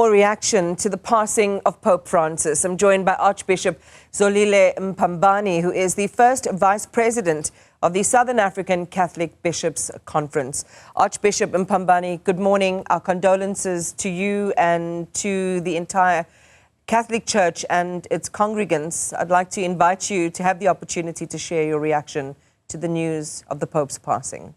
more reaction to the passing of Pope Francis. I'm joined by Archbishop Zolile Mpambani, who is the first Vice President of the Southern African Catholic Bishops' Conference. Archbishop Mpambani, good morning. Our condolences to you and to the entire Catholic Church and its congregants. I'd like to invite you to have the opportunity to share your reaction to the news of the Pope's passing.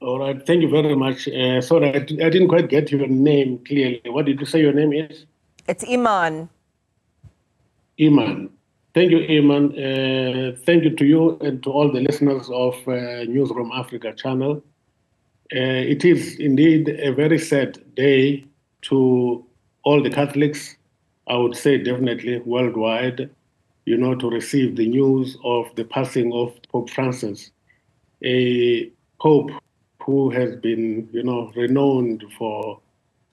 All right, thank you very much. Sorry, I didn't quite get your name clearly. What did you say your name is? It's Iman. Iman. Thank you, Iman. Thank you to you and to all the listeners of Newzroom Afrika channel. It is indeed a very sad day to all the Catholics, I would say definitely worldwide, to receive the news of the passing of Pope Francis, a Pope who has been, renowned for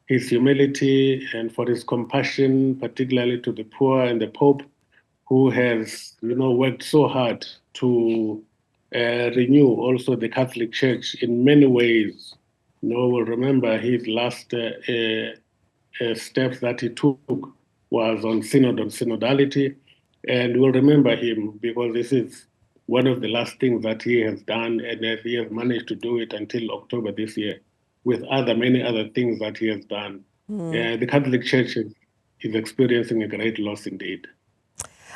his humility and for his compassion, particularly to the poor, and the Pope who has, worked so hard to renew also the Catholic Church in many ways. We'll remember his last steps that he took was on synodality, and we'll remember him because this is one of the last things that he has done, and he has managed to do it until October this year, with many other things that he has done. The Catholic Church is experiencing a great loss indeed.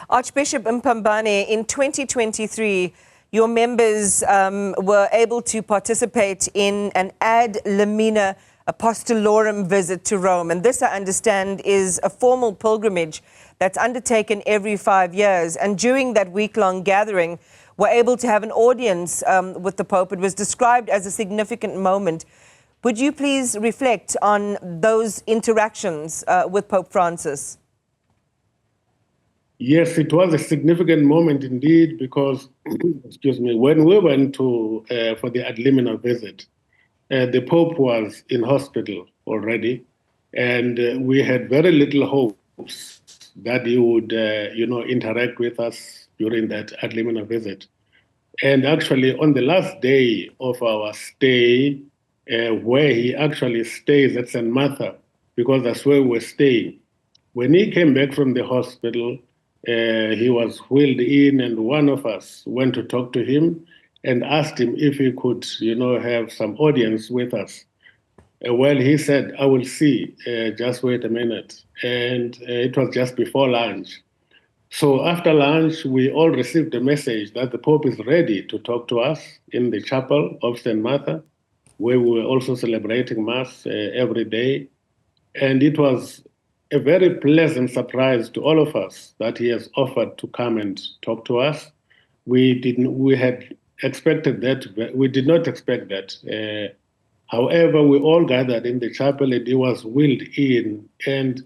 Archbishop Mpambani, in 2023, your members were able to participate in an ad limina apostolorum visit to Rome. And this, I understand, is a formal pilgrimage that's undertaken every 5 years. And during that week-long gathering, we're able to have an audience with the Pope. It was described as a significant moment. Would you please reflect on those interactions with Pope Francis? Yes, it was a significant moment indeed because, when we went to for the ad limina visit, the Pope was in hospital already, and we had very little hopes that he would, interact with us during that ad limina visit. And actually, on the last day of our stay, where he actually stays at St. Martha, because that's where we were staying, when he came back from the hospital, he was wheeled in, and one of us went to talk to him and asked him if he could, have some audience with us. Well, he said, I will see, just wait a minute. And it was just before lunch. So after lunch, we all received a message that the Pope is ready to talk to us in the chapel of St. Martha, where we were also celebrating Mass every day. And it was a very pleasant surprise to all of us that he has offered to come and talk to us. We had expected that, we did not expect that. However, we all gathered in the chapel and he was wheeled in, and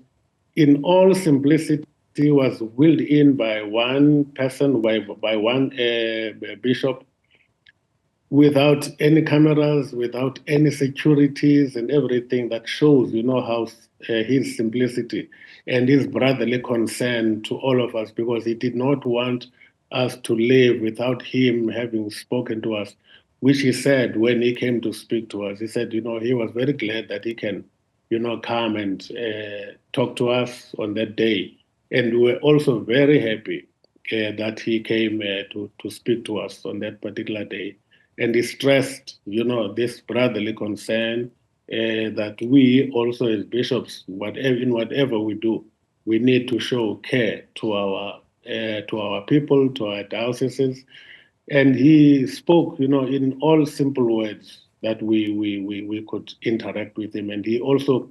in all simplicity, he was wheeled in by one person, by one bishop, without any cameras, without any securities and everything. That shows, how his simplicity and his brotherly concern to all of us, because he did not want us to live without him having spoken to us, which he said when he came to speak to us. He said, he was very glad that he can, come and talk to us on that day. And we were also very happy that he came to speak to us on that particular day. And he stressed, this brotherly concern that we also as bishops, in whatever we do, we need to show care to our people, to our dioceses. And he spoke, in all simple words that we could interact with him. And he also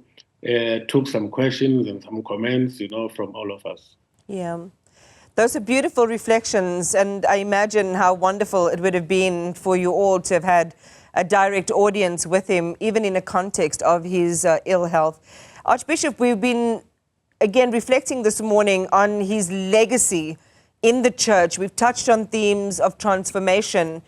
took some questions and some comments, from all of us. Yeah. Those are beautiful reflections, and I imagine how wonderful it would have been for you all to have had a direct audience with him, even in the context of his ill health. Archbishop, we've been, again, reflecting this morning on his legacy in the Church. We've touched on themes of transformation,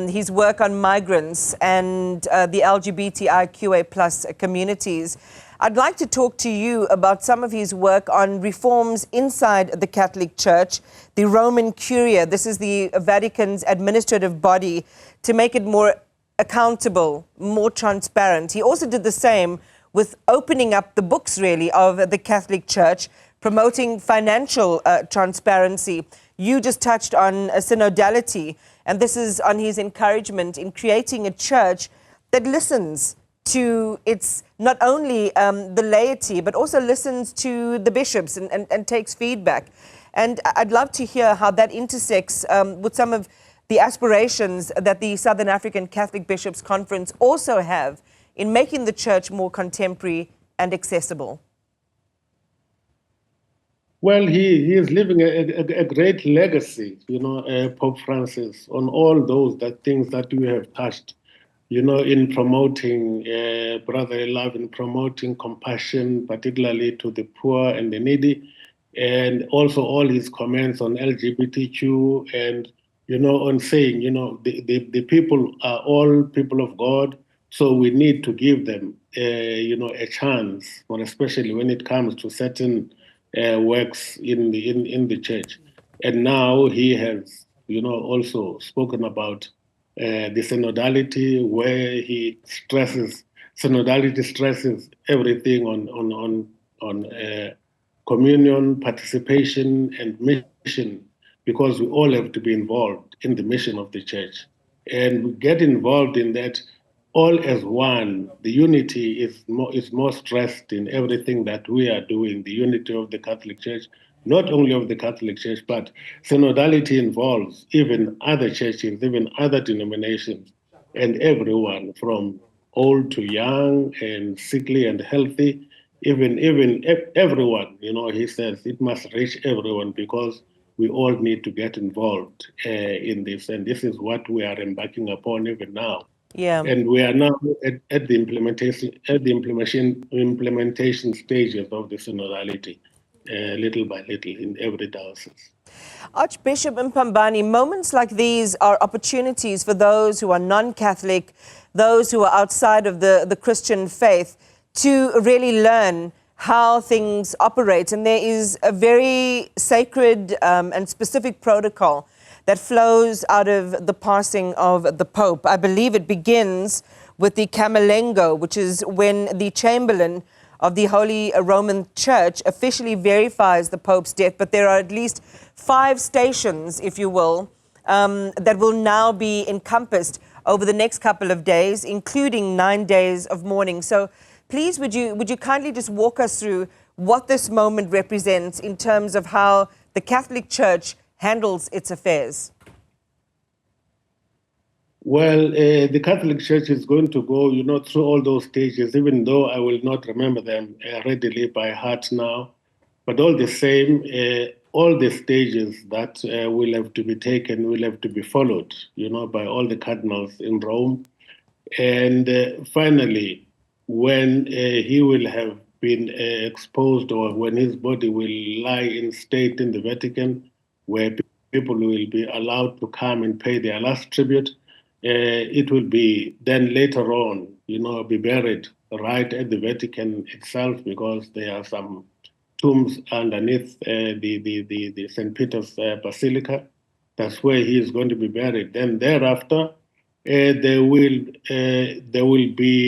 his work on migrants and the LGBTIQA+ communities. I'd like to talk to you about some of his work on reforms inside the Catholic Church, the Roman Curia. This is the Vatican's administrative body to make it more accountable, more transparent. He also did the same with opening up the books, really, of the Catholic Church, promoting financial transparency. You just touched on synodality, and this is on his encouragement in creating a church that listens to its, not only the laity, but also listens to the bishops and takes feedback. And I'd love to hear how that intersects with some of the aspirations that the Southern African Catholic Bishops' Conference also have in making the church more contemporary and accessible. Well, he is leaving a great legacy, Pope Francis, on all those things that you have touched, in promoting brotherly love, in promoting compassion, particularly to the poor and the needy, and also all his comments on LGBTQ and, on saying, the people are all people of God, so we need to give them, a chance, or especially when it comes to certain works in the church. And now he has, also spoken about the synodality, where he stresses everything on communion, participation, and mission, because we all have to be involved in the mission of the church. And we get involved in that all as one. The unity is more stressed in everything that we are doing, the unity of the Catholic Church, not only of the Catholic Church, but synodality involves even other churches, even other denominations, and everyone from old to young and sickly and healthy, even everyone, he says it must reach everyone because we all need to get involved in this. And this is what we are embarking upon even now. Yeah. And we are now at the implementation stages of the synodality, little by little in every diocese. Archbishop Mpambani, moments like these are opportunities for those who are non-Catholic, those who are outside of the Christian faith, to really learn how things operate. And there is a very sacred and specific protocol that flows out of the passing of the Pope. I believe it begins with the Camerlengo, which is when the Chamberlain of the Holy Roman Church officially verifies the Pope's death. But there are at least 5 stations, if you will, that will now be encompassed over the next couple of days, including 9 days of mourning. So please, would you kindly just walk us through what this moment represents in terms of how the Catholic Church handles its affairs? Well, the Catholic Church is going to go, through all those stages, even though I will not remember them readily by heart now. But all the same, all the stages that will have to be taken will have to be followed, by all the cardinals in Rome. And finally, when he will have been exposed, or when his body will lie in state in the Vatican, where people will be allowed to come and pay their last tribute, it will be then later on, be buried right at the Vatican itself, because there are some tombs underneath the St. Peter's Basilica. That's where he is going to be buried. Then thereafter, there will be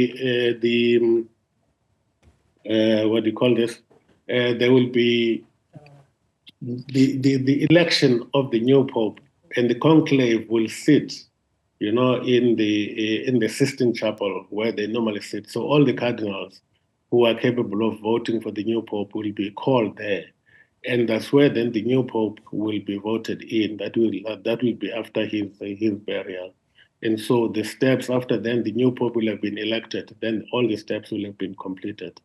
what do you call this? There will be the election of the new Pope, and the conclave will sit, in the Sistine Chapel where they normally sit. So all the cardinals who are capable of voting for the new Pope will be called there, and that's where then the new Pope will be voted in. That will be after his burial. And so the steps after then, the new Pope will have been elected. Then all the steps will have been completed.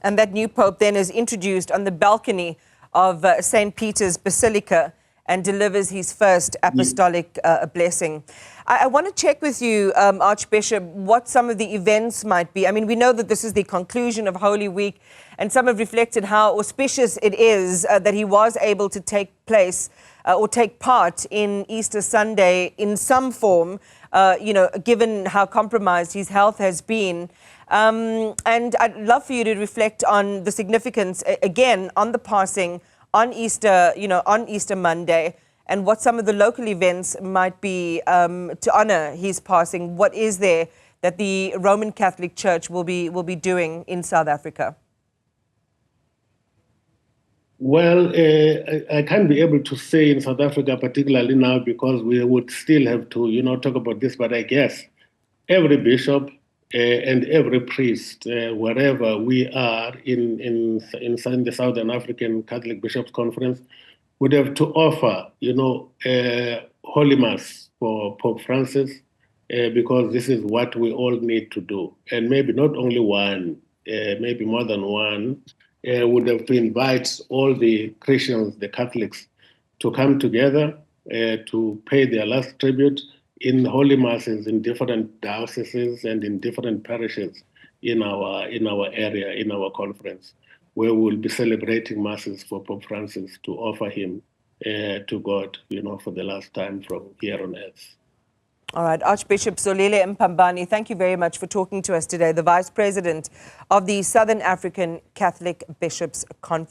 And that new Pope then is introduced on the balcony of St. Peter's Basilica and delivers his first apostolic blessing. I want to check with you, Archbishop, what some of the events might be. I mean, we know that this is the conclusion of Holy Week, and some have reflected how auspicious it is that he was able to take part in Easter Sunday in some form, given how compromised his health has been. And I'd love for you to reflect on the significance, again, on the passing on Easter, on Easter Monday, and what some of the local events might be to honor his passing. What is there that the Roman Catholic Church will be doing in South Africa? Well, I can't be able to say in South Africa particularly now because we would still have to, talk about this. But I guess every bishop and every priest, wherever we are in the Southern African Catholic Bishops' Conference, would have to offer, Holy Mass for Pope Francis, because this is what we all need to do. And maybe not only one, maybe more than one, would have to invite all the Christians, the Catholics, to come together to pay their last tribute in Holy Masses in different dioceses and in different parishes in our area, in our conference, where we'll be celebrating Masses for Pope Francis to offer him to God, for the last time from here on earth. All right, Archbishop Zolile Mpambani, thank you very much for talking to us today, the Vice President of the Southern African Catholic Bishops' Conference.